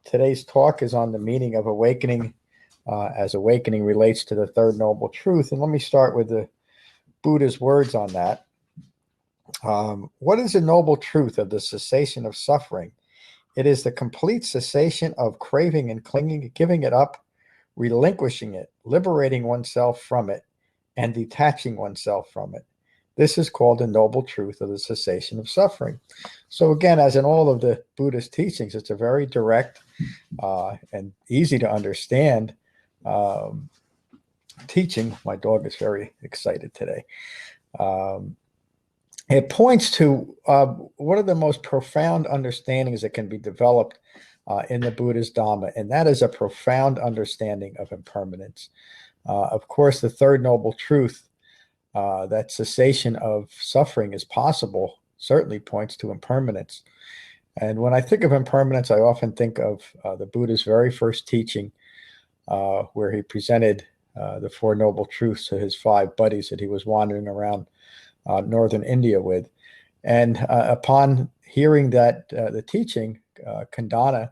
Today's talk is on the meaning of awakening, as awakening relates to the third noble truth. And let me start with the Buddha's words on that. What is the noble truth of the cessation of suffering? It is the complete cessation of craving and clinging, giving it up, relinquishing it, liberating oneself from it, and detaching oneself from it. This is called the noble truth of the cessation of suffering. So again, as in all of the Buddhist teachings, it's a very direct and easy to understand teaching. My dog is very excited today. It points to one of the most profound understandings that can be developed in the Buddha's Dhamma, and that is a profound understanding of impermanence. Of course, the third noble truth, that cessation of suffering is possible, certainly points to impermanence. And when I think of impermanence, I often think of the Buddha's very first teaching, where he presented the Four Noble Truths to his 5 buddies that he was wandering around northern India with. And upon hearing that the teaching, Kandana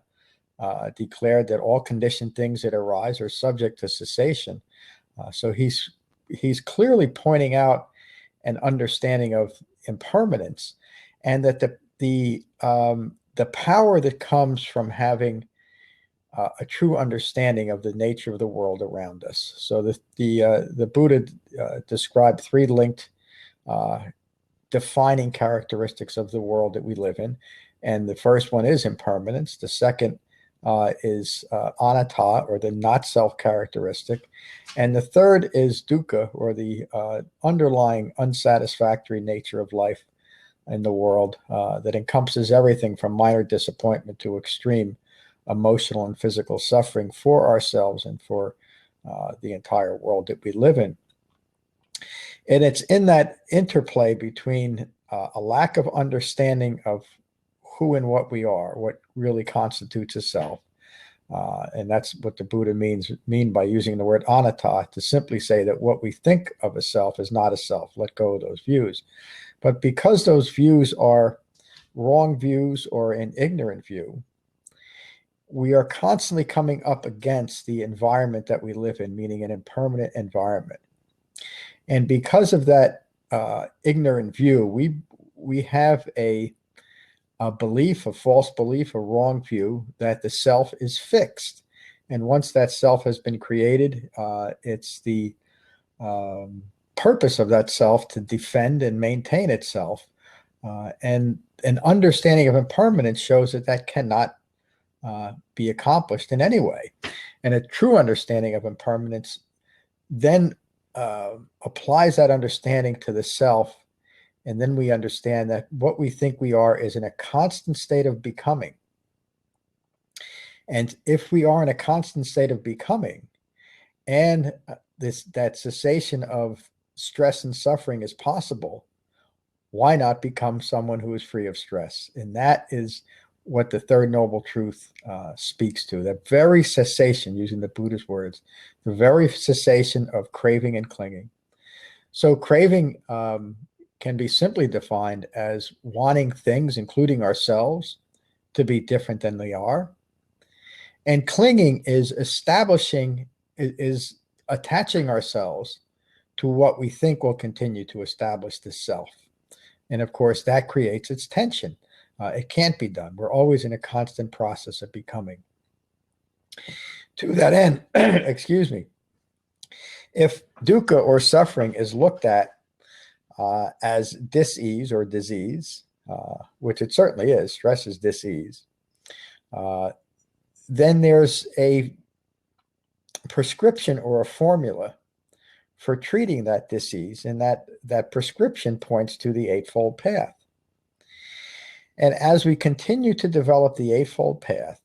declared that all conditioned things that arise are subject to cessation. So he's clearly pointing out an understanding of impermanence, and that the power that comes from having a true understanding of the nature of the world around us. So the Buddha described 3 linked defining characteristics of the world that we live in, and the first one is impermanence. The second is anatta, or the not self characteristic, and the third is dukkha, or the underlying unsatisfactory nature of life in the world that encompasses everything from minor disappointment to extreme emotional and physical suffering for ourselves and for the entire world that we live in. And it's in that interplay between a lack of understanding of who and what we are, what really constitutes a self. And that's what the Buddha mean by using the word anatta, to simply say that what we think of a self is not a self. Let go of those views. But because those views are wrong views or an ignorant view, we are constantly coming up against the environment that we live in, meaning an impermanent environment. And because of that ignorant view, we have a belief, a false belief, a wrong view that the self is fixed. And once that self has been created, it's the purpose of that self to defend and maintain itself. And an understanding of impermanence shows that that cannot be accomplished in any way. And a true understanding of impermanence then applies that understanding to the self. And then we understand that what we think we are is in a constant state of becoming. And if we are in a constant state of becoming, and that cessation of stress and suffering is possible, why not become someone who is free of stress? And that is what the third noble truth speaks to. That very cessation, using the Buddha's words, the very cessation of craving and clinging. So craving can be simply defined as wanting things, including ourselves, to be different than they are. And clinging is attaching ourselves to what we think will continue to establish the self. And of course, that creates its tension. It can't be done. We're always in a constant process of becoming. To that end, excuse me, if dukkha or suffering is looked at as dis-ease or disease, which it certainly is, stress is dis-ease, then there's a prescription or a formula for treating that dis-ease, and that prescription points to the Eightfold Path. And as we continue to develop the Eightfold Path,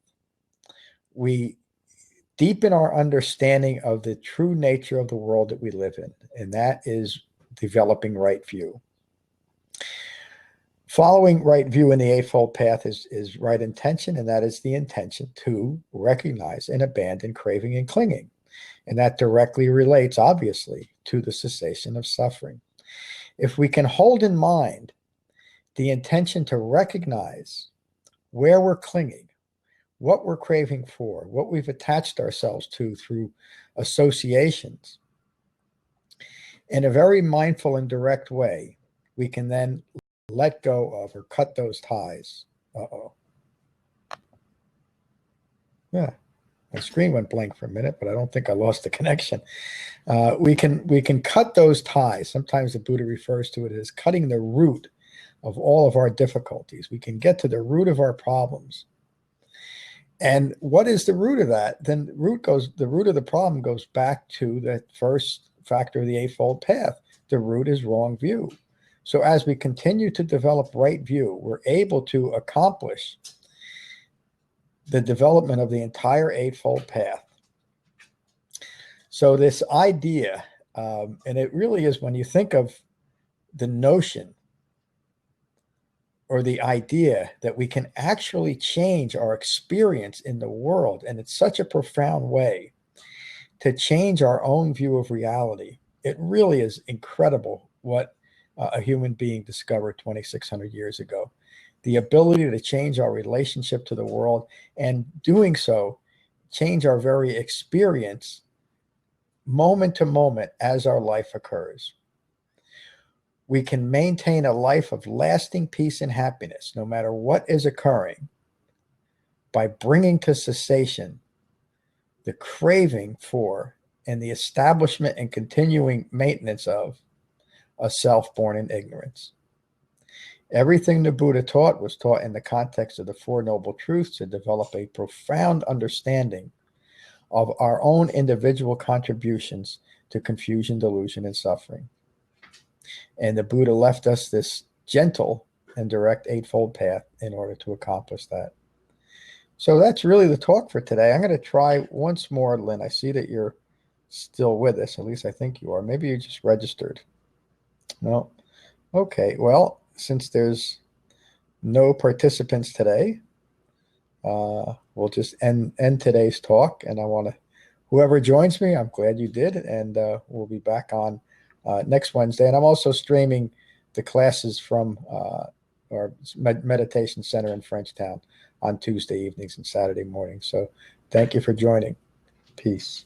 we deepen our understanding of the true nature of the world that we live in, and that is developing right view. Following right view in the Eightfold Path is right intention, and that is the intention to recognize and abandon craving and clinging. And that directly relates, obviously, to the cessation of suffering. If we can hold in mind the intention to recognize where we're clinging, what we're craving for, what we've attached ourselves to through associations, in a very mindful and direct way, we can then let go of or cut those ties. Uh-oh. Yeah, my screen went blank for a minute, but I don't think I lost the connection. We can cut those ties. Sometimes the Buddha refers to it as cutting the root of all of our difficulties. We can get to the root of our problems. And what is the root of that? Then the root of the problem goes back to the first factor of the Eightfold Path. The root is wrong view. So as we continue to develop right view, we're able to accomplish the development of the entire Eightfold Path. So this idea, and it really is, when you think of the notion or the idea that we can actually change our experience in the world, and it's such a profound way to change our own view of reality. It really is incredible what a human being discovered 2,600 years ago. The ability to change our relationship to the world, and doing so, change our very experience moment to moment as our life occurs. We can maintain a life of lasting peace and happiness, no matter what is occurring, by bringing to cessation the craving for and the establishment and continuing maintenance of a self born in ignorance. Everything the Buddha taught was taught in the context of the Four Noble Truths to develop a profound understanding of our own individual contributions to confusion, delusion, and suffering. And the Buddha left us this gentle and direct Eightfold Path in order to accomplish that. So that's really the talk for today. I'm going to try once more, Lynn. I see that you're still with us. At least I think you are. Maybe you just registered. No. Okay. Well, since there's no participants today, we'll just end today's talk. And I want to, whoever joins me, I'm glad you did. And we'll be back on next Wednesday. And I'm also streaming the classes from our meditation center in Frenchtown on Tuesday evenings and Saturday mornings. So thank you for joining. Peace.